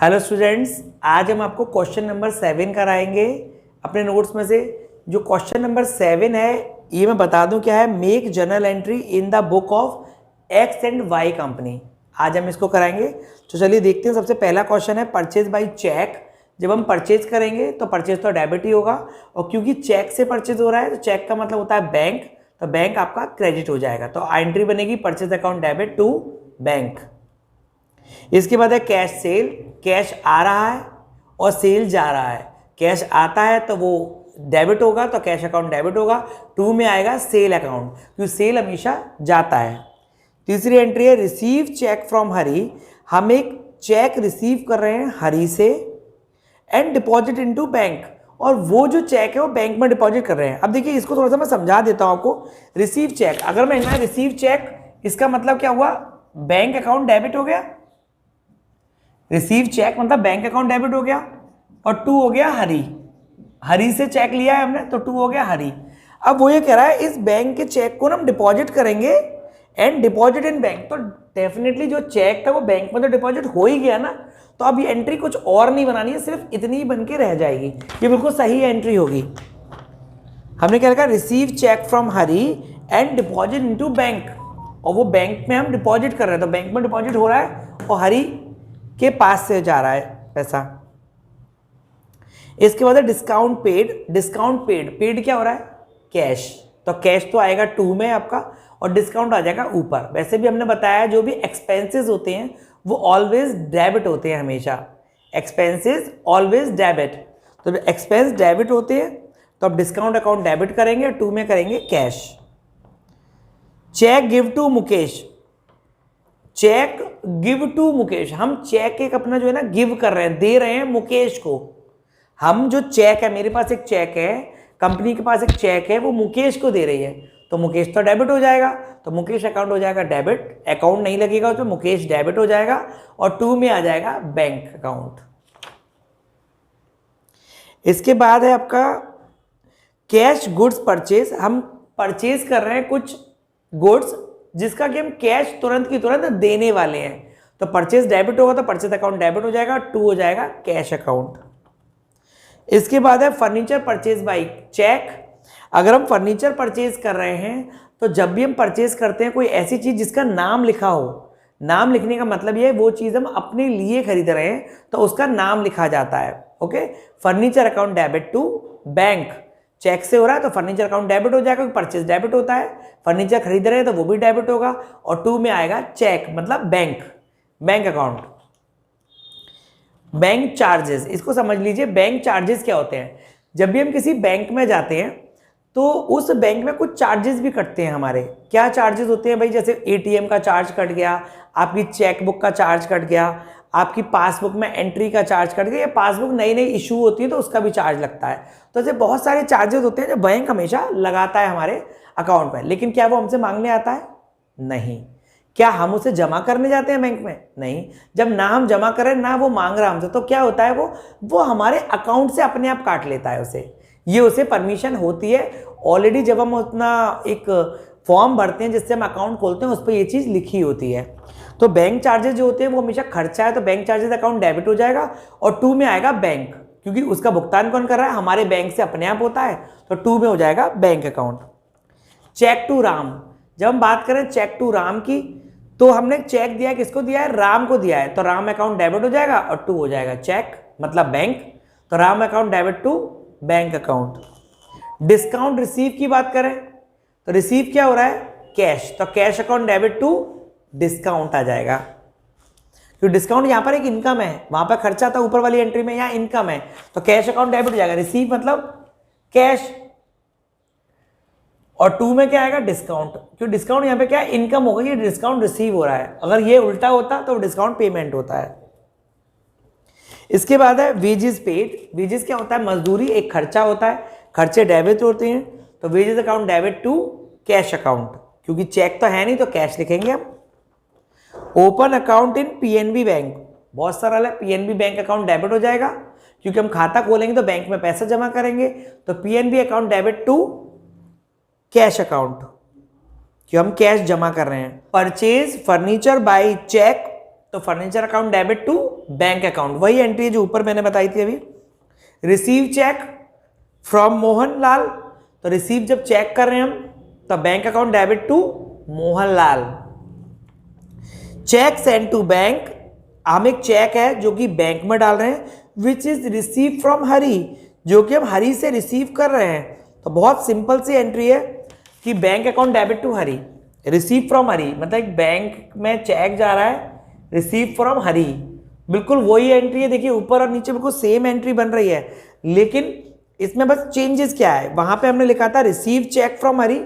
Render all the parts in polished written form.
Hello students, आज हम आपको क्वेश्चन नंबर 7 कराएंगे अपने नोट्स में से। जो क्वेश्चन नंबर 7 है ये मैं बता दूं क्या है। Make journal entry in the book of X and Y company. आज हम इसको कराएंगे। तो चलिए देखते हैं। सबसे पहला क्वेश्चन है परचेज बाई चेक। जब हम परचेज करेंगे तो परचेज तो डेबिट ही होगा, और क्योंकि चेक से परचेज हो रहा है तो चेक का मतलब होता है बैंक, तो बैंक आपका क्रेडिट हो जाएगा। तो एंट्री बनेगी purchase account debit to bank. इसके बाद है कैश सेल। कैश आ रहा है और सेल जा रहा है। कैश आता है तो वो डेबिट होगा, तो कैश अकाउंट डेबिट होगा। टू में आएगा सेल अकाउंट, क्योंकि सेल हमेशा जाता है। तीसरी एंट्री है रिसीव चेक फ्रॉम हरी। हम एक चेक रिसीव कर रहे हैं हरी से एंड डिपॉजिट इनटू बैंक, और वो जो चेक है वो बैंक में डिपॉजिट कर रहे हैं। अब देखिए इसको थोड़ा सा मैं समझा देता हूं आपको। रिसीव चेक, अगर मैं यहाँ रिसीव चेक, इसका मतलब क्या हुआ, बैंक अकाउंट डेबिट हो गया। रिसीव चेक मतलब बैंक अकाउंट डेबिट हो गया, और टू हो गया हरी। हरी से चेक लिया है हमने तो टू हो गया हरी। अब वो ये कह रहा है इस बैंक के चेक को ना हम डिपॉजिट करेंगे एंड डिपॉजिट इन बैंक। तो डेफिनेटली जो चेक था वो बैंक में तो डिपॉजिट हो ही गया ना, तो अब ये एंट्री कुछ और नहीं बनानी है, सिर्फ इतनी ही बन के रह जाएगी। ये बिल्कुल सही एंट्री होगी। हमने क्या लिखा, receive cheque from Hari and deposit into bank, और वो बैंक में हम डिपॉजिट कर रहे हैं तो बैंक में डिपॉजिट हो रहा है और हरी के पास से जा रहा है पैसा। इसके बाद है discount paid. Discount paid, paid क्या हो रहा है, कैश, तो कैश तो आएगा टू में आपका, और डिस्काउंट आ जाएगा ऊपर। वैसे भी हमने बताया जो भी एक्सपेंसेस होते हैं वो ऑलवेज डेबिट होते हैं हमेशा। एक्सपेंसेस ऑलवेज डेबिट, तो जब एक्सपेंस डेबिट होते हैं तो अब डिस्काउंट अकाउंट डेबिट करेंगे, टू में करेंगे cash. Cheque give to Mukesh. Cheque give to Mukesh, हम चेक एक अपना जो है ना गिव कर रहे हैं, दे रहे हैं मुकेश को। हम जो चेक है, मेरे पास एक चेक है, कंपनी के पास एक चेक है, वो मुकेश को दे रही है, तो मुकेश तो डेबिट हो जाएगा, तो मुकेश अकाउंट हो जाएगा डेबिट। अकाउंट नहीं लगेगा उसमें, मुकेश डेबिट हो जाएगा, और टू में आ जाएगा बैंक अकाउंट। इसके बाद है आपका कैश गुड्स परचेज। हम परचेज कर रहे हैं कुछ गुड्स जिसका कि हम कैश तुरंत की तुरंत देने वाले हैं, तो परचेज डेबिट होगा तो परचेज अकाउंट डेबिट हो जाएगा, टू हो जाएगा कैश अकाउंट। इसके बाद है फर्नीचर परचेज बाई चेक। अगर हम फर्नीचर परचेज कर रहे हैं तो जब भी हम परचेज करते हैं कोई ऐसी चीज जिसका नाम लिखा हो, नाम लिखने का मतलब ये है वो चीज हम अपने लिए खरीद रहे हैं तो उसका नाम लिखा जाता है। Okay, furniture account debit to bank. Cheque से हो रहा है तो फर्नीचर अकाउंट डेबिट हो जाएगा, परचेज डेबिट होता है। फर्नीचर खरीद रहे हैं तो वो भी डेबिट होगा, और टू में आएगा चेक मतलब bank, bank account. Bank charges, इसको समझ लीजिए। बैंक चार्जेस क्या होते हैं, जब भी हम किसी बैंक में जाते हैं तो उस बैंक में कुछ चार्जेस भी कटते हैं हमारे। क्या चार्जेस होते हैं भाई, जैसे एटीएम का चार्ज कट गया, आपकी चेकबुक का चार्ज कट गया, आपकी पासबुक में एंट्री का चार्ज कट गया, या पासबुक नई नई इशू होती है तो उसका भी चार्ज लगता है। तो ऐसे बहुत सारे चार्जेस होते हैं जो बैंक हमेशा लगाता है हमारे अकाउंट में। लेकिन क्या वो हमसे मांगने आता है, नहीं। क्या हम उसे जमा करने जाते हैं बैंक में, नहीं। जब ना हम जमा करें ना वो मांग रहा हमसे, तो क्या होता है, वो हमारे अकाउंट से अपने आप काट लेता है उसे। ये उसे परमिशन होती है ऑलरेडी। जब हम अपना एक फॉर्म भरते हैं जिससे हम अकाउंट खोलते हैं, उस पर ये चीज़ लिखी होती है। तो बैंक चार्जेस जो होते हैं वो हमेशा खर्चा है, तो बैंक चार्जेस अकाउंट डेबिट हो जाएगा, और टू में आएगा बैंक, क्योंकि उसका भुगतान कौन कर रहा है, हमारे बैंक से अपने आप होता है, तो टू में हो जाएगा bank account. Cheque to Ram. जब हम बात करें चेक टू राम की, तो हमने चेक दिया है, किसको दिया है, राम को दिया है, तो राम अकाउंट डेबिट हो जाएगा और टू हो जाएगा चेक मतलब बैंक, तो Ram account debit to bank account. Discount receive की बात करें तो रिसीव क्या हो रहा है, कैश, तो cash account debit to discount आ जाएगा, क्योंकि डिस्काउंट यहां पर एक इनकम है, वहां पर खर्चा था ऊपर वाली एंट्री में, यहां इनकम है, तो कैश अकाउंट डेबिट हो जाएगा। रिसीव मतलब कैश, और टू में क्या आएगा, डिस्काउंट, क्योंकि डिस्काउंट यहां पे क्या है, इनकम होगा, ये डिस्काउंट रिसीव हो रहा है। अगर ये उल्टा होता तो डिस्काउंट पेमेंट होता है। इसके बाद है वेजेस पेड। वेजेस क्या होता है, मजदूरी, एक खर्चा होता है, खर्चे डेबिट होते हैं, तो wages account debit to cash account, क्योंकि चेक तो है नहीं तो कैश लिखेंगे हम। Open account in PNB bank, बहुत सरल है, पीएनबी बैंक अकाउंट डेबिट हो जाएगा, क्योंकि हम खाता खोलेंगे तो बैंक में पैसा जमा करेंगे, तो PNB account debit to cash account, कि हम कैश जमा कर रहे हैं। परचेज फर्नीचर बाय चेक तो furniture account debit to bank account, वही एंट्री है जो ऊपर मैंने बताई थी अभी। Receive cheque from Mohan Lal, तो रिसीव जब चेक कर रहे हैं हम तो bank account debit to Mohan Lal. Cheque send to bank, हम एक चेक है जो कि बैंक में डाल रहे हैं, विच इज रिसीव फ्रॉम हरी, जो कि हम हरी से रिसीव कर रहे हैं। तो बहुत सिंपल सी एंट्री है कि bank account debit to Hari, receive from Hari, मतलब एक बैंक में चेक जा रहा है, रिसीव फ्रॉम हरी, बिल्कुल वही एंट्री है। देखिए ऊपर और नीचे बिल्कुल सेम एंट्री बन रही है, लेकिन इसमें बस चेंजेस क्या है, वहां पे हमने लिखा था receive cheque from Hari,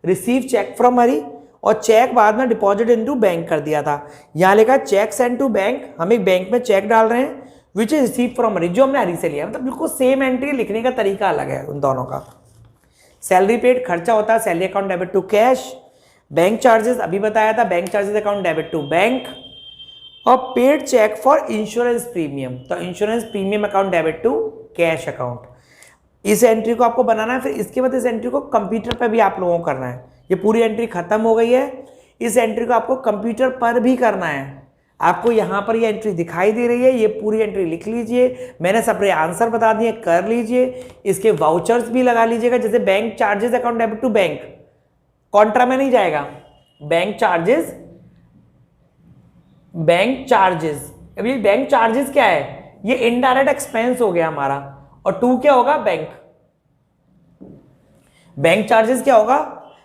receive cheque from Hari, और चेक बाद में डिपॉजिट इनटू बैंक कर दिया था। यहां लिखा चेक सेंड टू बैंक, हम एक बैंक में चेक डाल रहे हैं, विच इज रिसीव फ्रॉम हरी, जो हमने हरी से लिया। मतलब बिल्कुल सेम एंट्री, लिखने का तरीका अलग है उन दोनों का। सैलरी पेड खर्चा होता है salary account debit to cash. Bank charges अभी बताया था, bank charges account debit to bank. और paid cheque for insurance premium, तो insurance premium account debit to cash account. इस एंट्री को आपको बनाना है, फिर इसके बाद इस एंट्री को कंप्यूटर पर भी आप लोगों को करना है। ये पूरी एंट्री खत्म हो गई है, इस एंट्री को आपको कंप्यूटर पर भी करना है। आपको यहाँ पर ये एंट्री दिखाई दे रही है, ये पूरी एंट्री लिख लीजिए, मैंने सबरे आंसर बता दिए, कर लीजिए। इसके वाउचर्स भी लगा लीजिएगा, जैसे bank charges account debit to bank, contra में नहीं जाएगा। बैंक चार्जेस, बैंक चार्जेस, अभी बैंक चार्जेस क्या है, ये इनडायरेक्ट एक्सपेंस हो गया हमारा, और टू क्या होगा, बैंक। बैंक चार्जेस क्या होगा,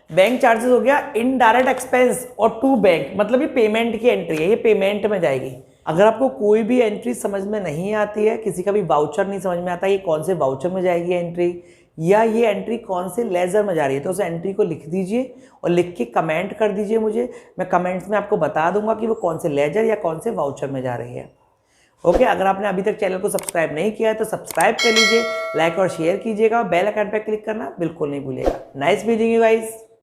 बैंक चार्जेस हो गया इनडायरेक्ट एक्सपेंस, और टू बैंक मतलब ये पेमेंट की एंट्री है, ये पेमेंट में जाएगी। अगर आपको कोई भी एंट्री समझ में नहीं आती है, किसी का भी वाउचर नहीं समझ में आता ये कौन से वाउचर में जाएगी एंट्री, या ये एंट्री कौन से लेजर में जा रही है, तो उस एंट्री को लिख दीजिए और लिख के कमेंट कर दीजिए मुझे। मैं कमेंट्स में आपको बता दूंगा कि वो कौन से लेजर या कौन से वाउचर में जा रही है। ओके, अगर आपने अभी तक चैनल को सब्सक्राइब नहीं किया है तो सब्सक्राइब कर लीजिए, लाइक और शेयर कीजिएगा, बेल आइकन पर क्लिक करना बिल्कुल नहीं भूलिएगा। Nice meeting you guys.